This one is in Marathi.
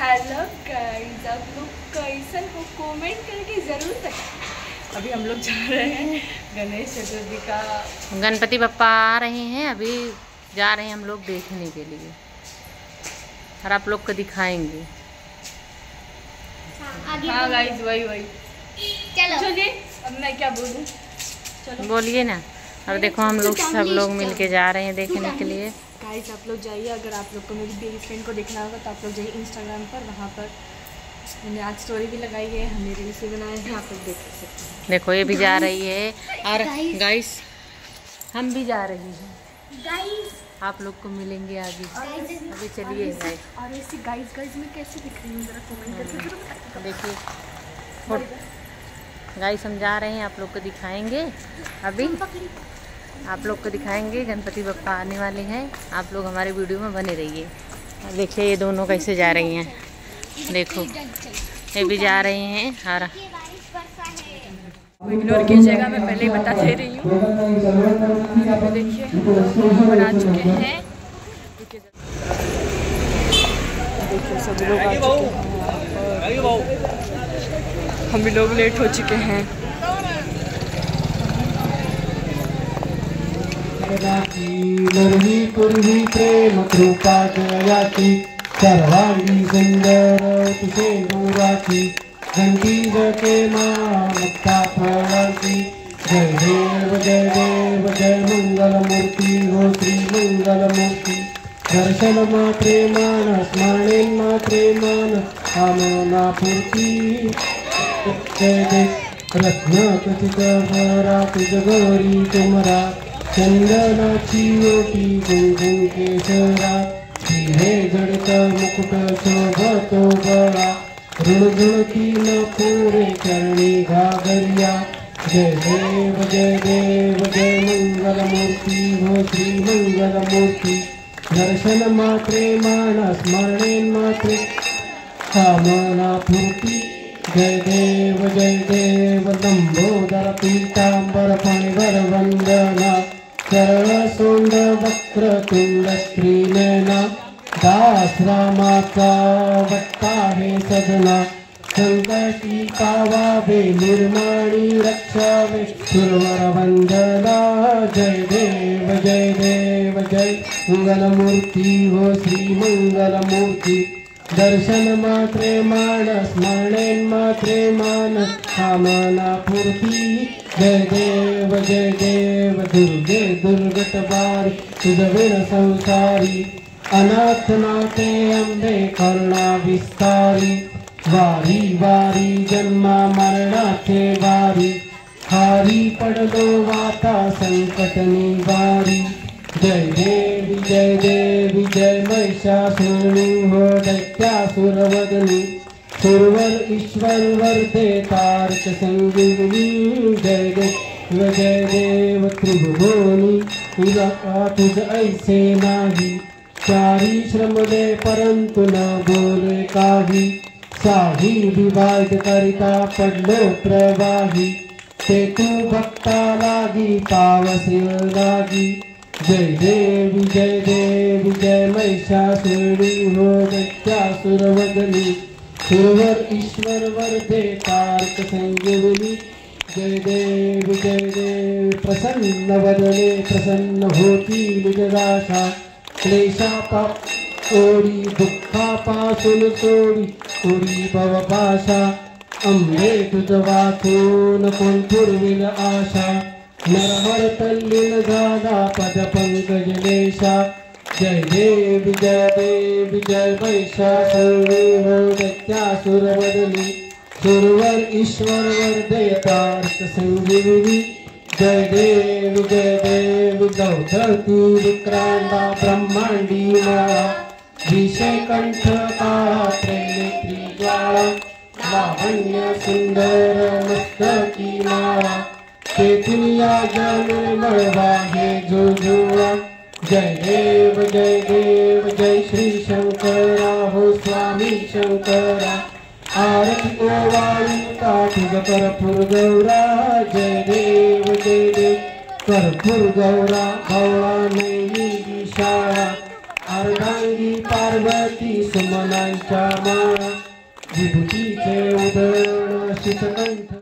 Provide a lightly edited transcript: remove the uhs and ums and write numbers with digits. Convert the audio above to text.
हेलो गाइस, आप लोग कैसन हो कमेंट करके ज़रूर बताएं। अभी हम लोग जा रहे हैं गणेश चतुर्थी का, गणपति बप्पा आ रहे हैं। अभी जा रहे हैं हम लोग देखने के लिए और आप लोग को दिखाएंगे। हाँ गाइस, वही चलो चलिए। अब मैं क्या बोलूँ, चलो बोलिए ना। और देखो हम लोग सब लोग मिलके जा रहे हैं देखने के लिए। गाइस आप लोग जाइए, अगर आप लोग को मेरी बेस्ट फ्रेंड को देखना होगा तो आप लोग जाइए इंस्टाग्राम पर, वहाँ पर मैंने आज स्टोरी भी लगाई है, हमने रील्स भी बनाए हैं, आप लोग देख सकते हैं। देखो ये भी जा रही है और गाइस हम भी जा रही हैं। आप लोग को मिलेंगे आगे। अभी चलिए गाइस। और ऐसे गाइस में कैसे दिख रही हूँ जरा कमेंट करके जरूर बताइए। देखिए गाइस हम जा रहे हैं, आप लोग को दिखाएंगे। अभी आप लोग को दिखाएंगे, गणपति बप्पा आने वाले हैं। आप लोग हमारे वीडियो में बने रहिए। देखिए ये दोनों कैसे जा रही हैं, देखो ये भी जा रही हैं। और इग्नोर कीजिएगा, मैं पहले ही बता दे रही हूँ। देखिए हम बना चुके हैं, देखिए सब लोग आ चुके हैं और हम भी लोग लेट हो चुके हैं। नरही कुर्ही प्रेम कृपा जयाची सर्वांगी सुंदर तुझे गुराची घंटी जके मुक्ता फळाची। जय देव जय मंगल मूर्ती हो श्री मंगल मूर्ती। दर्शन मात्रे मान स्मरणे मात्रे मान कामना पूर्ती। जय देव रत्न कथित भरा तुझ गौरी तुमरा चंदनाची ओटी गुंगुम केशरा। हे जड़त मुकुट शोभतो बळा ऋणझुणती न पुरे करणी घागरिया। जय देव जय मंगल मूर्ती हो श्री मंगल मूर्ती। दर्शन मात्रे मान स्मरणे मात्रे कामना पूर्ती। जय देव लंबोदर पीतांबर फणिवर वंदना। चरण सोंड वक्र तुंड स्त्रीनयना। दास रामाचा वट्टा हे सदना। संकटी पावावे निर्माणी रक्षावे सुरवर वंदना। जय देव जय मंगल मूर्ती हो श्री मंगल मूर्ती। दर्शन मात्रे मान स्मरणे मात्रे मान कामना पूर्ती। जय देव दुर्गे दुर्गत बारी तुझ विण संसारी। अनाथ नाथे अंबे करुणा विस्तारी। वारी वारी जन्मा मरणाचे वारी हारी पडलो वाता संकट निवारी। जय देवी जय महिषासुरनी हो दैत्यासुरवदनी। सुरवर ईश्वर वरदे तारक संजीवनी। जय देव त्रिभुवनी तुझा तुझ ऐसे नाही। चारी श्रम दे परंतु न बोले काही। साही विवाद करिता पडलो प्रवाही। ते तू भक्ता लागी पावसे लागी। जय देवी जय महिषासुरनी हो दैत्यासुरवदनी। सुरवर ईश्वर वरदे तारक संजीवनी। जय देव प्रसन्न वदने प्रसन्न होती निजदाशा। क्लेशापा ओरी दुःखापासून सोडी ओरी भवपाशा। अंबे तुझ वाचून कोण पुरविल आशा। नरहर तल्लीन झाला पद पंकजलेशा। जय देवी जय महिषासुरनी हो दैत्यासुरवदनी। सुरवर ईश्वर वरदे तारक संजीवनी। जय देव गौधती विक्रांता ब्रह्मांडी माळा। विषय कंठ त्रैनेत्री ज्वाळा। लावण्य सुंदर मस्तकी माळा। तेथून या निर्मळ वाहे झुळझुळा। जय देव जय श्री शंकरा हो स्वामी शंकरा। आरती ओवाळूता तुझ कर्पूर गौरा। जय देव कर्पूर गौरा भवळा नेमी शाळा। अर्धांगी पार्वती सुमनांच्या माळा विभूतीचे उदरण शीतकंठ